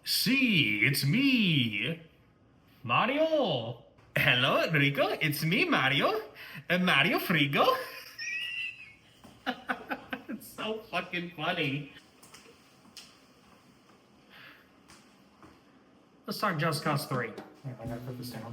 See, it's me, Mario. Hello, Enrico. It's me, Mario. Mario Frigo. It's so fucking funny. Let's talk Just Cause 3. I gotta put this down.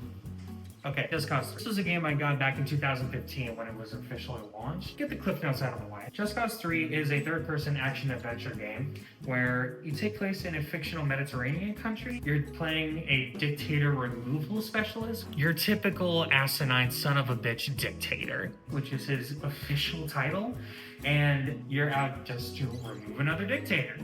Okay, Just Cause 3. This was a game I got back in 2015 when it was officially launched. Get the cliff notes out of the way. Just Cause 3 is a third-person action-adventure game where you take place in a fictional Mediterranean country. You're playing a dictator removal specialist. Your typical asinine son of a bitch dictator, which is his official title, and you're out just to remove another dictator.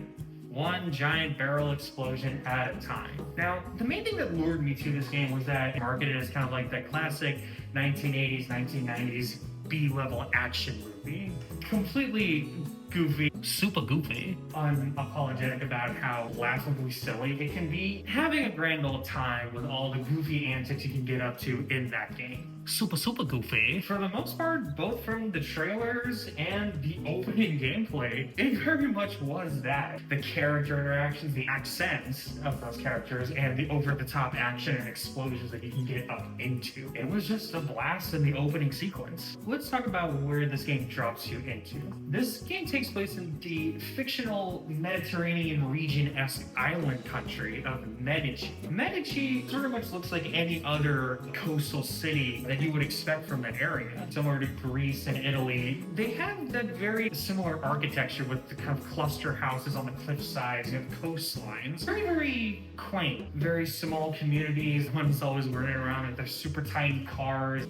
One giant barrel explosion at a time. Now, the main thing that lured me to this game was that it marketed as kind of like that classic 1980s, 1990s B-level action movie. Completely goofy, super goofy, unapologetic about how laughably silly it can be. Having a grand old time with all the goofy antics you can get up to in that game. Super, super goofy. For the most part, both from the trailers and the opening gameplay, it very much was that. The character interactions, the accents of those characters, and the over-the-top action and explosions that you can get up into. It was just a blast in the opening sequence. Let's talk about where this game drops you into. This game takes place in the fictional Mediterranean region-esque island country of Medici. Medici sort of much looks like any other coastal city that you would expect from that area. Similar to Greece and Italy, they have that very similar architecture with the kind of cluster houses on the cliff sides and coastlines. Very, very quaint. Very small communities. One's always running around in their super tiny cars.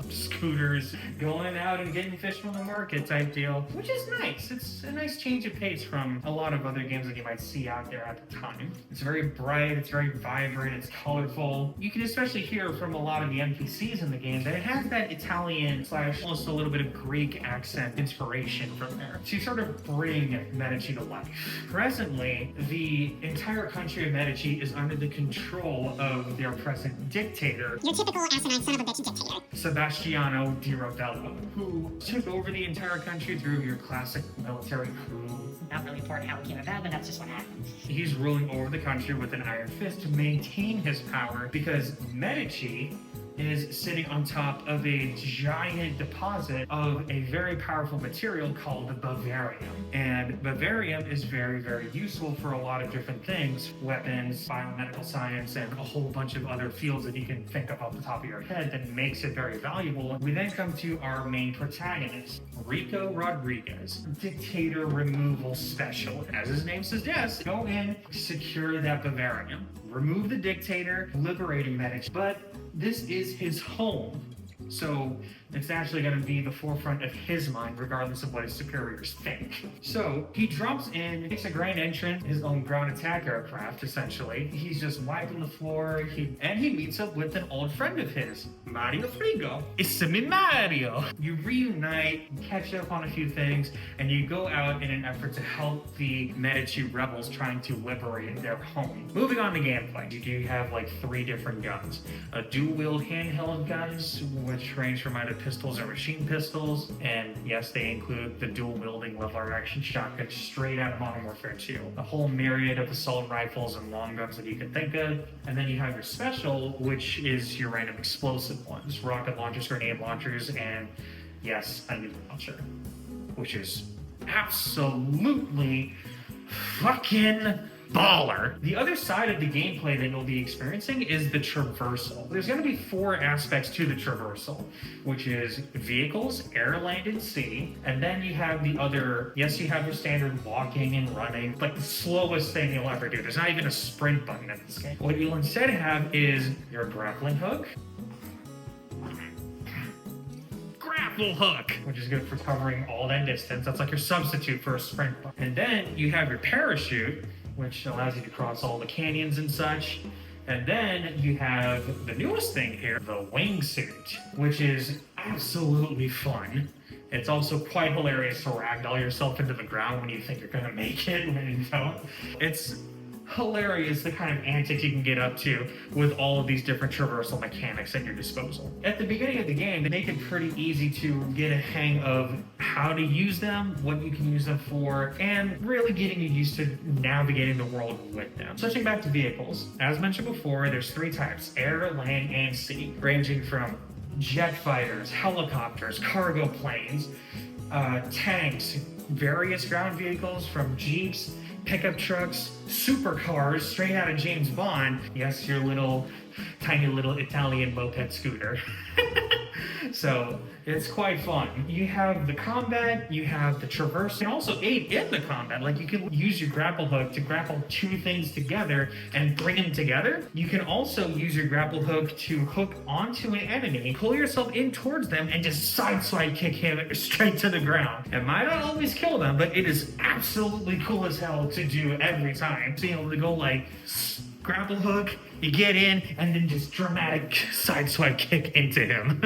Scooters, going out and getting fish from the market type deal, which is nice. It's a nice change of pace from a lot of other games that you might see out there at the time. It's very bright, it's very vibrant, it's colorful. You can especially hear from a lot of the NPCs in the game that it has that Italian / almost a little bit of Greek accent inspiration from there to sort of bring Medici to life. Presently, the entire country of Medici is under the control of their present dictator. Your typical asinine son of a bitch dictator. Sebastiano di Ravello, who took over the entire country through your classic military coup. Not really important how it came about, but that's just what happened. He's ruling over the country with an iron fist to maintain his power because Medici is sitting on top of a giant deposit of a very powerful material called the bavarium. And bavarium is very, very useful for a lot of different things. Weapons, biomedical science, and a whole bunch of other fields that you can think of off the top of your head that makes it very valuable. We then come to our main protagonist, Rico Rodriguez, dictator removal specialist. As his name suggests, go in, secure that bavarium, remove the dictator, liberating Medici. But this is his home. So it's actually going to be the forefront of his mind, regardless of what his superiors think. So he drops in, makes a grand entrance, his own ground attack aircraft, essentially. He's just wiping the floor, and he meets up with an old friend of his, Mario Frigo. It's me, Mario! You reunite, catch up on a few things, and you go out in an effort to help the Medici rebels trying to liberate their home. Moving on to gameplay, you do have like 3 different guns. Dual-wield handheld guns, which range from either pistols or machine pistols, and yes, they include the dual-wielding lever-action shotgun straight out of Modern Warfare 2. A whole myriad of assault rifles and long guns that you can think of, and then you have your special, which is your random explosive ones, rocket launchers, grenade launchers, and yes, a nuke launcher, which is absolutely fucking baller. The other side of the gameplay that you'll be experiencing is the traversal. There's going to be 4 aspects to the traversal, which is vehicles, air, land, and sea. And then you have the other, yes, you have your standard walking and running, like the slowest thing you'll ever do. There's not even a sprint button in this game. What you'll instead have is your grappling hook, grapple hook, which is good for covering all that distance. That's like your substitute for a sprint button. And then you have your parachute, which allows you to cross all the canyons and such. And then you have the newest thing here, the wingsuit, which is absolutely fun. It's also quite hilarious to ragdoll yourself into the ground when you think you're gonna make it, when you don't. It's hilarious the kind of antics you can get up to with all of these different traversal mechanics at your disposal. At the beginning of the game, they make it pretty easy to get a hang of how to use them, what you can use them for, and really getting you used to navigating the world with them. Switching back to vehicles, as mentioned before, there's 3 types: air, land, and sea, ranging from jet fighters, helicopters, cargo planes, tanks, various ground vehicles from jeeps, pickup trucks, supercars straight out of James Bond. Yes, your little, tiny little Italian moped scooter. So it's quite fun. You have the combat, you have the traverse, and also aid in the combat. Like, you can use your grapple hook to grapple 2 things together and bring them together. You can also use your grapple hook to hook onto an enemy, pull yourself in towards them, and just sideswipe kick him straight to the ground. It might not always kill them, but it is absolutely cool as hell to do every time. Being able to go like grapple hook, you get in, and then just dramatic sideswipe kick into him.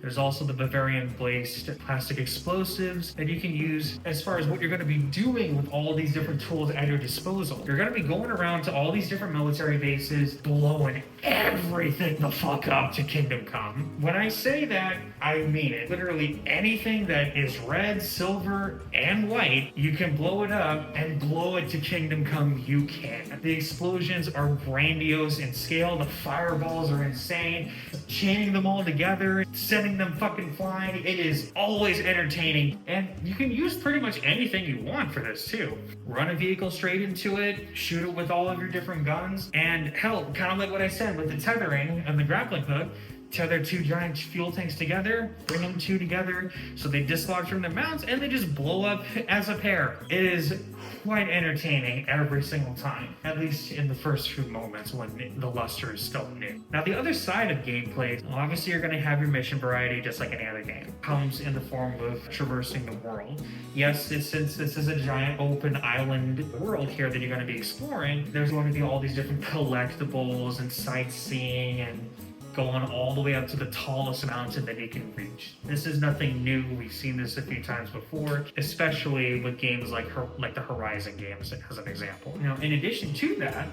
There's also the Bavarian-based plastic explosives that you can use as far as what you're going to be doing with all these different tools at your disposal. You're going to be going around to all these different military bases, blowing everything the fuck up to Kingdom Come. When I say that, I mean it. Literally anything that is red, silver, and white, you can blow it up and blow it to Kingdom Come. You can. The explosions are grandiose in scale. The fireballs are insane. Chaining them all together, sending them fucking flying. It is always entertaining, and you can use pretty much anything you want for this too. Run a vehicle straight into it, shoot it with all of your different guns, and hell, kind of like what I said with the tethering and the grappling hook, tether 2 giant fuel tanks together, bring them 2 together so they dislodge from their mounts, and they just blow up as a pair. It is quite entertaining every single time, at least in the first few moments when the luster is still new. Now, the other side of gameplay, obviously you're going to have your mission variety just like any other game. Comes in the form of traversing the world. Yes, since this is a giant open island world here that you're going to be exploring, there's going to be all these different collectibles and sightseeing and going all the way up to the tallest mountain that you can reach. This is nothing new. We've seen this a few times before, especially with games like the Horizon games, as an example. Now, in addition to that,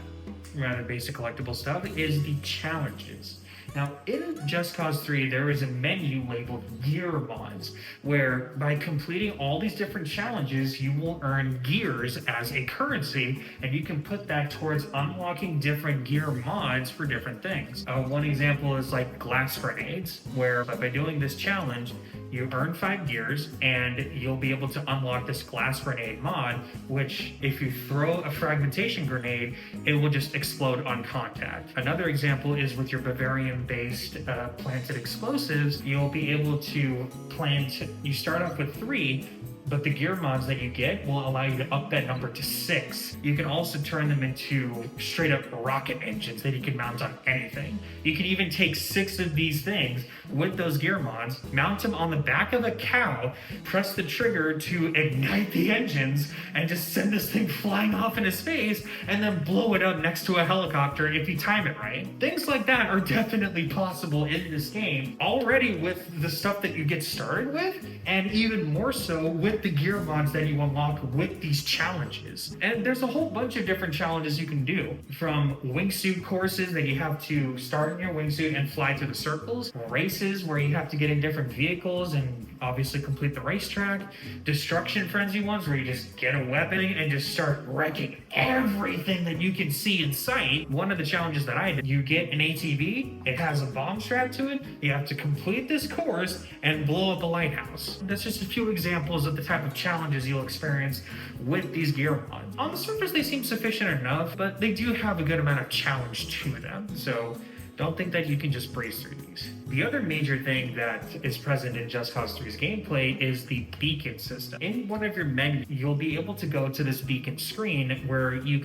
rather basic collectible stuff, is the challenges. Now, in Just Cause 3, there is a menu labeled Gear Mods, where by completing all these different challenges, you will earn gears as a currency, and you can put that towards unlocking different gear mods for different things. One example is like glass grenades, where by doing this challenge, you earn 5 gears, and you'll be able to unlock this glass grenade mod, which if you throw a fragmentation grenade, it will just explode on contact. Another example is with your Bavarian-based planted explosives. You'll be able to plant, you start off with 3, but the gear mods that you get will allow you to up that number to 6. You can also turn them into straight up rocket engines that you can mount on anything. You can even take 6 of these things with those gear mods, mount them on the back of a cow, press the trigger to ignite the engines, and just send this thing flying off into space, and then blow it up next to a helicopter if you time it right. Things like that are definitely possible in this game already with the stuff that you get started with, and even more so with the gear mods that you unlock with these challenges. And there's a whole bunch of different challenges you can do, from wingsuit courses that you have to start in your wingsuit and fly through the circles, races where you have to get in different vehicles and obviously complete the racetrack, destruction frenzy ones where you just get a weapon and just start wrecking everything that you can see in sight. One of the challenges that I did, you get an ATV, it has a bomb strapped to it, you have to complete this course and blow up a lighthouse. That's just a few examples of the type of challenges you'll experience with these gear mods. On the surface, they seem sufficient enough, but they do have a good amount of challenge to them, so don't think that you can just breeze through these. The other major thing that is present in Just Cause 3's gameplay is the beacon system. In one of your menus, you'll be able to go to this beacon screen where you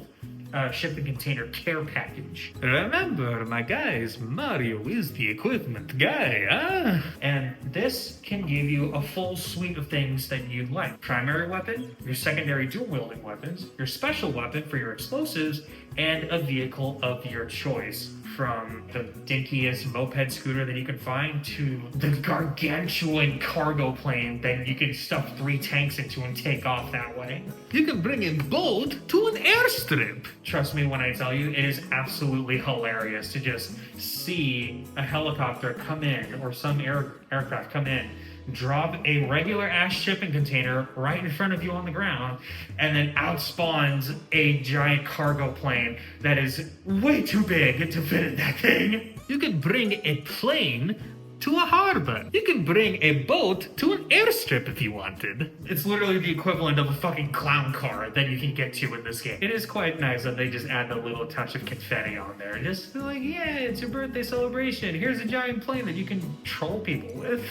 shipping container care package. Remember, my guys, Mario is the equipment guy, huh? And this can give you a full suite of things that you'd like. Primary weapon, your secondary dual-wielding weapons, your special weapon for your explosives, and a vehicle of your choice from the dinkiest moped scooter that you can find to the gargantuan cargo plane that you can stuff 3 tanks into and take off that way. You can bring a boat to an airstrip. Trust me when I tell you, it is absolutely hilarious to just see a helicopter come in or some aircraft come in, drop a regular ass shipping container right in front of you on the ground, and then out spawns a giant cargo plane that is way too big to fit in that thing. You can bring a plane to a harbor. You can bring a boat to an airstrip if you wanted. It's literally the equivalent of a fucking clown car that you can get to in this game. It is quite nice that they just add a little touch of confetti on there. Just like, yeah, it's your birthday celebration. Here's a giant plane that you can troll people with.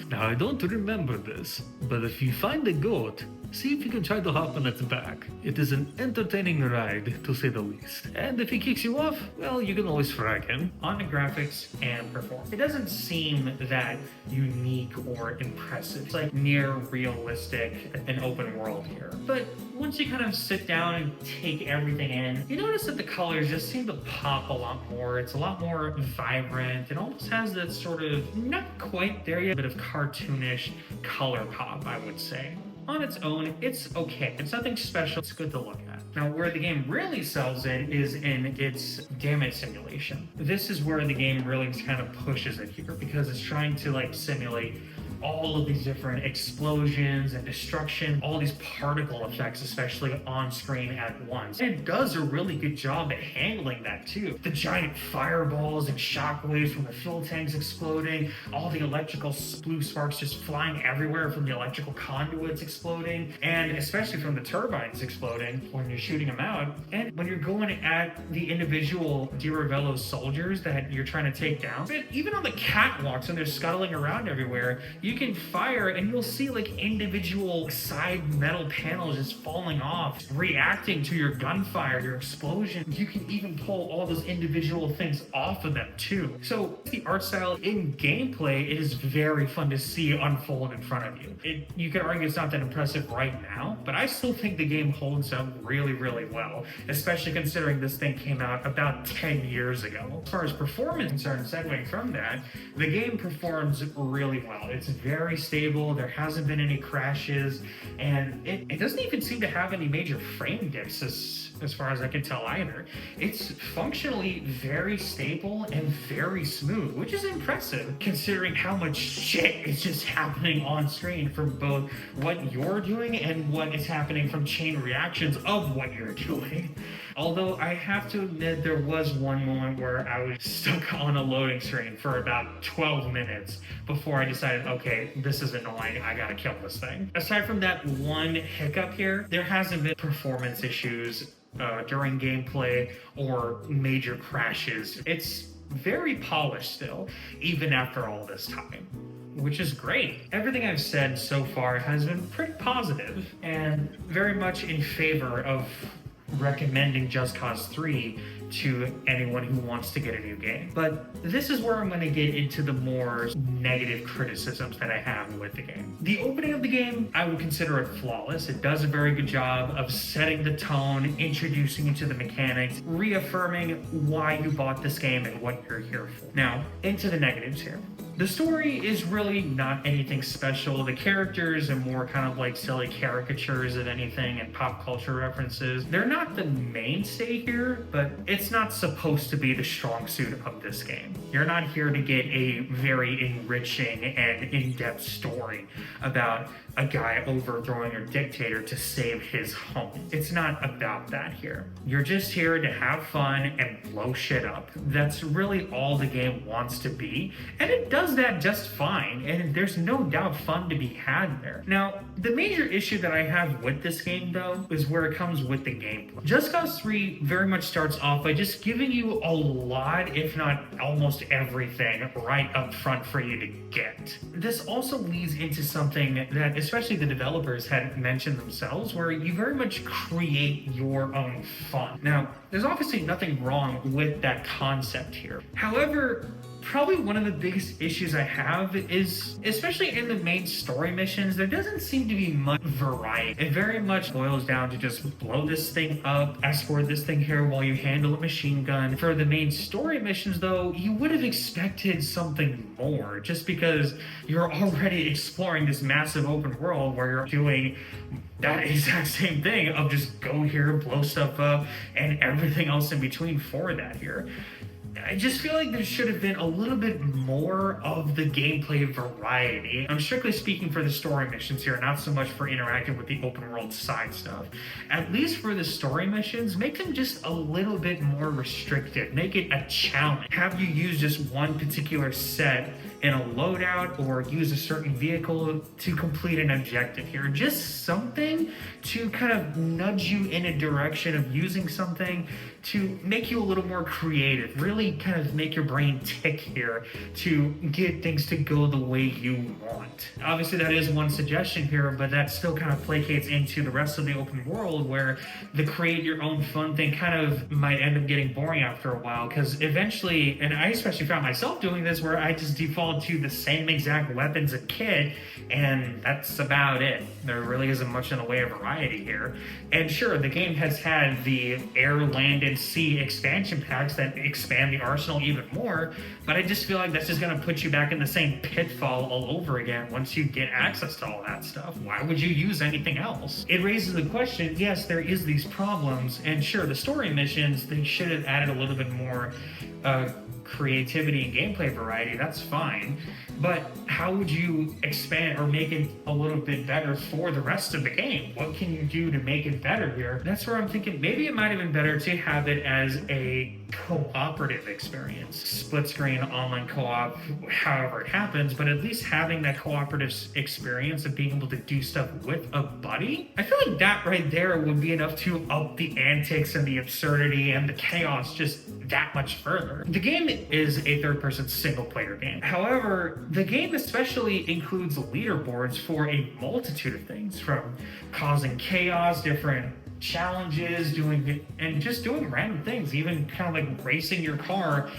Now, I don't remember this, but if you find a goat, see if you can try to hop on its back. It is an entertaining ride, to say the least. And if he kicks you off, well, you can always frag him. On to graphics and performance. It doesn't seem that unique or impressive. It's like near realistic and open world here. But once you kind of sit down and take everything in, you notice that the colors just seem to pop a lot more. It's a lot more vibrant. It almost has that sort of, not quite there yet, bit of cartoonish color pop, I would say. On its own, it's okay. It's nothing special. It's good to look at. Now, where the game really sells it is in its damage simulation. This is where the game really kind of pushes it here because it's trying to like simulate all of these different explosions and destruction, all these particle effects, especially on screen at once. And it does a really good job at handling that too. The giant fireballs and shockwaves from the fuel tanks exploding, all the electrical blue sparks just flying everywhere from the electrical conduits exploding, and especially from the turbines exploding when you're shooting them out. And when you're going at the individual Di Ravello soldiers that you're trying to take down, but even on the catwalks when they're scuttling around everywhere, you can fire and you'll see like individual side metal panels just falling off, reacting to your gunfire, your explosion. You can even pull all those individual things off of them too. So the art style in gameplay, it is very fun to see unfold in front of you. You could argue it's not that impressive right now, but I still think the game holds up really, really well, especially considering this thing came out about 10 years ago. As far as performance is concerned, segueing from that, the game performs really well. It's very stable. There hasn't been any crashes, and it doesn't even seem to have any major frame dips as far as I can tell either. It's functionally very stable and very smooth, which is impressive considering how much shit is just happening on screen from both what you're doing and what is happening from chain reactions of what you're doing. Although I have to admit there was one moment where I was stuck on a loading screen for about 12 minutes before I decided, okay, this is annoying, I gotta kill this thing. Aside from that one hiccup here, there hasn't been performance issues during gameplay or major crashes. It's very polished still, even after all this time, which is great. Everything I've said so far has been pretty positive and very much in favor of recommending Just Cause 3 to anyone who wants to get a new game. But this is where I'm going to get into the more negative criticisms that I have with the game. The opening of the game, I would consider it flawless. It does a very good job of setting the tone, introducing you to the mechanics, reaffirming why you bought this game and what you're here for. Now, into the negatives here. The story is really not anything special. The characters are more kind of like silly caricatures of anything and pop culture references. They're not the mainstay here, but it's not supposed to be the strong suit of this game. You're not here to get a very enriching and in-depth story about a guy overthrowing a dictator to save his home. It's not about that here. You're just here to have fun and blow shit up. That's really all the game wants to be, and it does that just fine, and there's no doubt fun to be had there. Now, the major issue that I have with this game, though, is where it comes with the gameplay. Just Cause 3 very much starts off by just giving you a lot, if not almost everything, right up front for you to get. This also leads into something that especially the developers had mentioned themselves, where you very much create your own fun. Now, there's obviously nothing wrong with that concept here. However, probably one of the biggest issues I have is, especially in the main story missions, there doesn't seem to be much variety. It very much boils down to just blow this thing up, escort this thing here while you handle a machine gun. For the main story missions, though, you would have expected something more, just because you're already exploring this massive open world where you're doing that exact same thing of just go here, blow stuff up, and everything else in between for that here. I just feel like there should have been a little bit more of the gameplay variety. I'm strictly speaking for the story missions here, not so much for interacting with the open world side stuff. At least for the story missions, make them just a little bit more restricted. Make it a challenge. Have you use just one particular set in a loadout or use a certain vehicle to complete an objective here. Just something to kind of nudge you in a direction of using something to make you a little more creative, really kind of make your brain tick here to get things to go the way you want. Obviously that is one suggestion here, but that still kind of placates into the rest of the open world where the create your own fun thing kind of might end up getting boring after a while, because eventually, and I especially found myself doing this, where I just default to the same exact weapons and kit, and that's about it. There really isn't much in the way of variety here. And sure, the game has had the air, land, and sea expansion packs that expand the arsenal even more, but I just feel like that's just going to put you back in the same pitfall all over again once you get access to all that stuff. Why would you use anything else? It raises the question, yes, there is these problems, and sure, the story missions, they should have added a little bit more creativity and gameplay variety, that's fine, but how would you expand or make it a little bit better for the rest of the game? What can you do to make it better here? That's where I'm thinking maybe it might have been better to have it as a cooperative experience, split screen, online co-op, however it happens, but at least having that cooperative experience of being able to do stuff with a buddy, I feel like that right there would be enough to up the antics and the absurdity and the chaos just that much further. The game is a third-person single-player game. However, the game especially includes leaderboards for a multitude of things, from causing chaos, different challenges, doing random things, even kind of like racing your car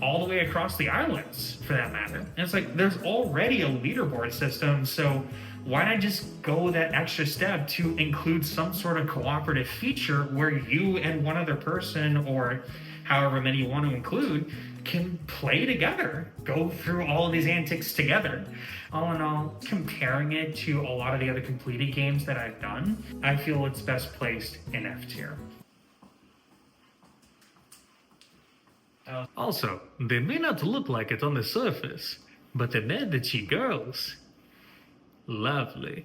all the way across the islands for that matter. And it's like there's already a leaderboard system, so why not just go that extra step to include some sort of cooperative feature where you and one other person, or however many you want to include, can play together, go through all of these antics together. All in all, comparing it to a lot of the other completed games that I've done, I feel it's best placed in F tier. Also, they may not look like it on the surface, but the Medici girls, lovely.